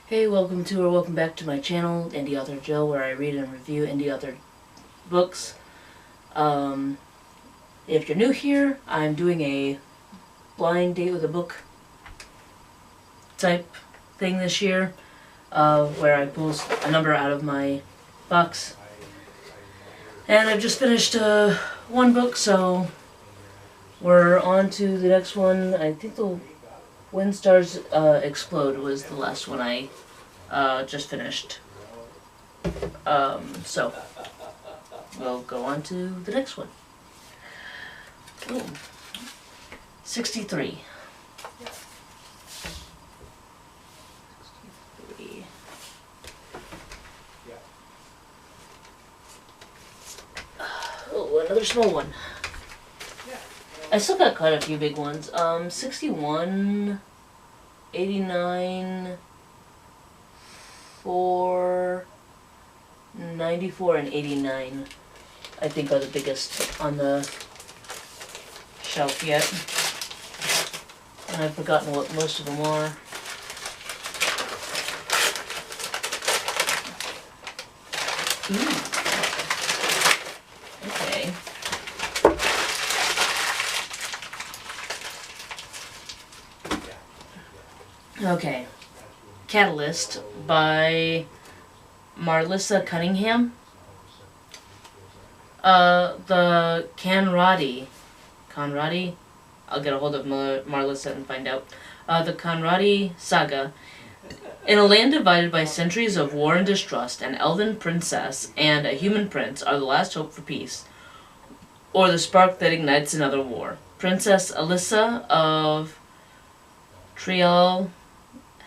Hey, welcome back to my channel, Indieauthor Jill, where I read and review Indieauthor books. If you're new here, I'm doing a blind date with a book type thing this year, where I pull a number out of my box. And I've just finished one book, so we're on to the next one. I think the When Stars Explode was the last one I just finished. So we'll go on to the next one. Ooh. 63. 63. Oh, another small one. I still got quite a few big ones. 61, 89, 94, and 89, I think, are the biggest on the shelf yet. And I've forgotten what most of them are. Ooh. Okay. Okay. Catalyst by Marlissa Cunningham. The Conradi, I'll get a hold of Marlissa and find out. The Conradi saga. In a land divided by centuries of war and distrust, an elven princess and a human prince are the last hope for peace, or the spark that ignites another war. Princess Alyssa of Trial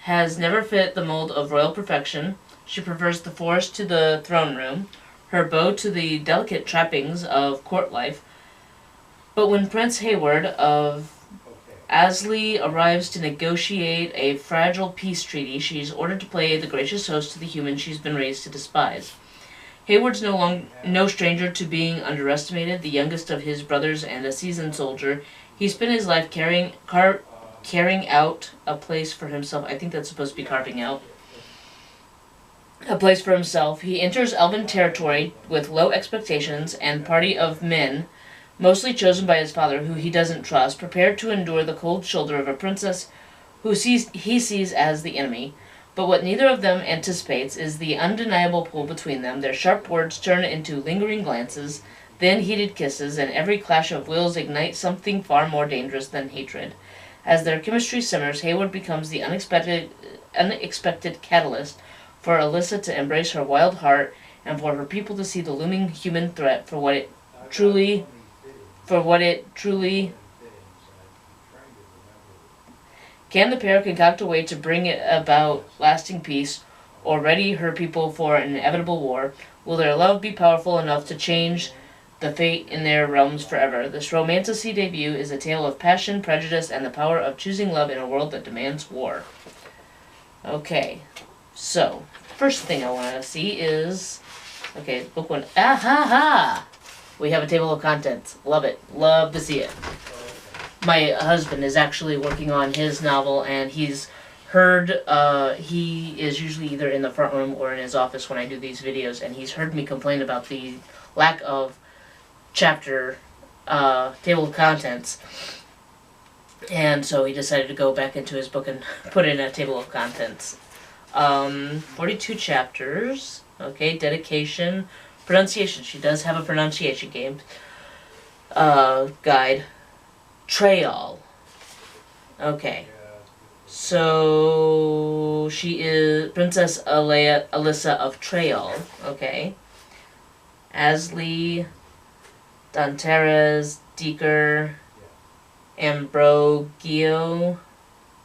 has never fit the mold of royal perfection. She prefers the forest to the throne room, her bow to the delicate trappings of court life. But when Prince Hayward of Asley arrives to negotiate a fragile peace treaty, she's ordered to play the gracious host to the human she's been raised to despise. Hayward's no stranger to being underestimated, the youngest of his brothers and a seasoned soldier. He spent his life carrying out a place for himself. I think that's supposed to be carving out a place for himself. He enters elven territory with low expectations and party of men, mostly chosen by his father, who he doesn't trust, prepared to endure the cold shoulder of a princess who he sees as the enemy. But what neither of them anticipates is the undeniable pull between them. Their sharp words turn into lingering glances, then heated kisses, and every clash of wills ignites something far more dangerous than hatred. As their chemistry simmers, Hayward becomes the unexpected catalyst for Alyssa to embrace her wild heart and for her people to see the looming human threat for what it truly can. The pair concoct a way to bring about lasting peace or ready her people for an inevitable war? Will their love be powerful enough to change the fate in their realms forever? This romantasy debut is a tale of passion, prejudice, and the power of choosing love in a world that demands war. Okay, so first thing I want to see is, okay, book one. Ah ha ha! We have a table of contents. Love it. Love to see it. My husband is actually working on his novel, and he's heard, he is usually either in the front room or in his office when I do these videos, and he's heard me complain about the lack of chapter table of contents, and so he decided to go back into his book and put in a table of contents. 42 chapters. Okay, dedication, pronunciation. She does have a pronunciation game guide. Trail. Okay, so she is Princess Alyssa of Trail. Okay, Asley, Danteres, Deeker, Ambrogio,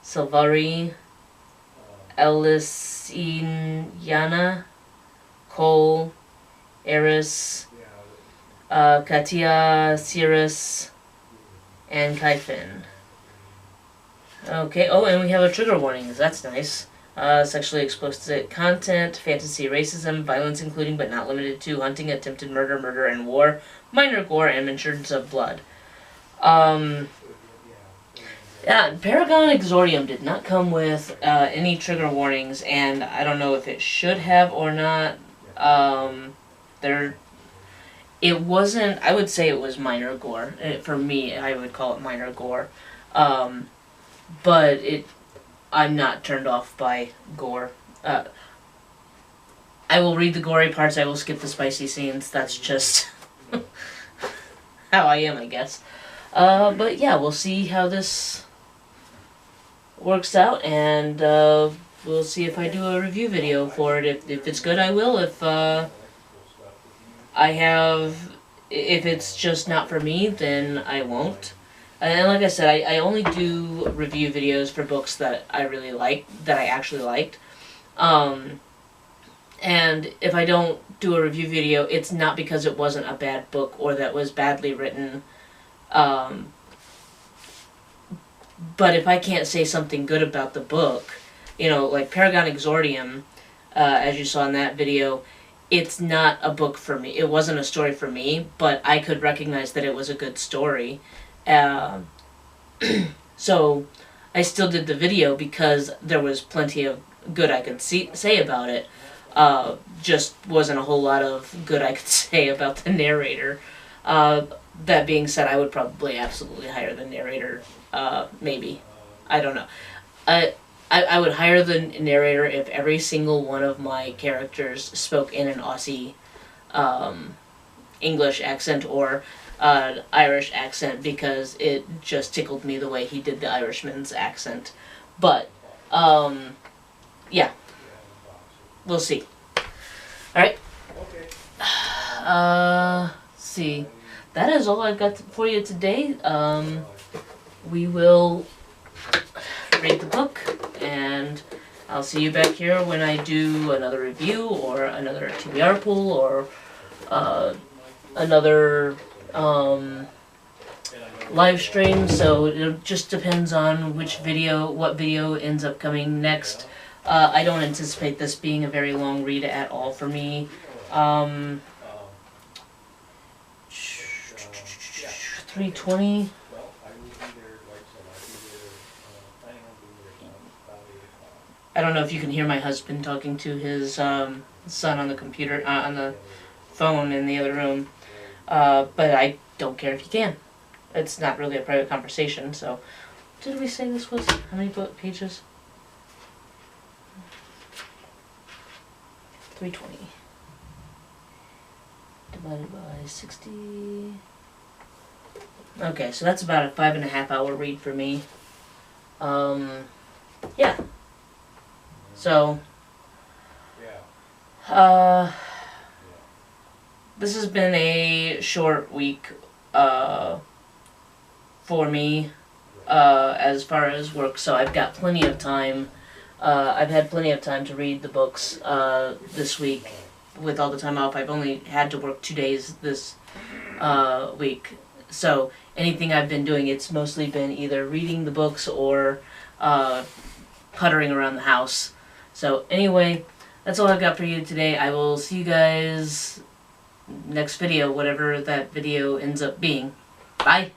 Silvari, Elisiana, Cole, Eris, Katia, Cirrus, and Kaifin. Okay, oh, and we have a trigger warnings. That's nice. Sexually explicit content, fantasy, racism, violence including but not limited to hunting, attempted murder, and war, minor gore, and mentions of blood. Yeah, Paragon Exordium did not come with any trigger warnings, and I don't know if it should have or not. There, it wasn't. I would say it was minor gore. For me, I would call it minor gore. But I'm not turned off by gore. I will read the gory parts. I will skip the spicy scenes. That's just how I am, I guess. But yeah, we'll see how this works out, and we'll see if I do a review video for it. If it's good, I will. If if it's just not for me, then I won't. And like I said, I only do review videos for books that I really like, that I actually liked. And if I don't do a review video, it's not because it wasn't a bad book or that was badly written. But if I can't say something good about the book, you know, like Paragon Exordium, as you saw in that video, it's not a book for me. It wasn't a story for me, but I could recognize that it was a good story. So I still did the video because there was plenty of good I could say about it. Just wasn't a whole lot of good I could say about the narrator. That being said, I would probably absolutely hire the narrator. Maybe. I don't know. I would hire the narrator if every single one of my characters spoke in an Aussie English accent or Irish accent, because it just tickled me the way he did the Irishman's accent. But, yeah. We'll see. Alright. See. That is all I've got for you today. We will read the book, and I'll see you back here when I do another review or another TBR pool or another live stream. So it just depends on what video ends up coming next. I don't anticipate this being a very long read at all for me. 320. I don't know if you can hear my husband talking to his son on the computer, on the phone in the other room. But I don't care if you can. It's not really a private conversation, so. Did we say this was, how many pages? 320. Divided by 60. Okay, so that's about a 5.5 hour read for me. Yeah. So, this has been a short week, for me, as far as work, so I've got plenty of time. I've had plenty of time to read the books, this week. With all the time off, I've only had to work 2 days this, week. So, anything I've been doing, it's mostly been either reading the books or, puttering around the house. So anyway, that's all I've got for you today. I will see you guys next video, whatever that video ends up being. Bye!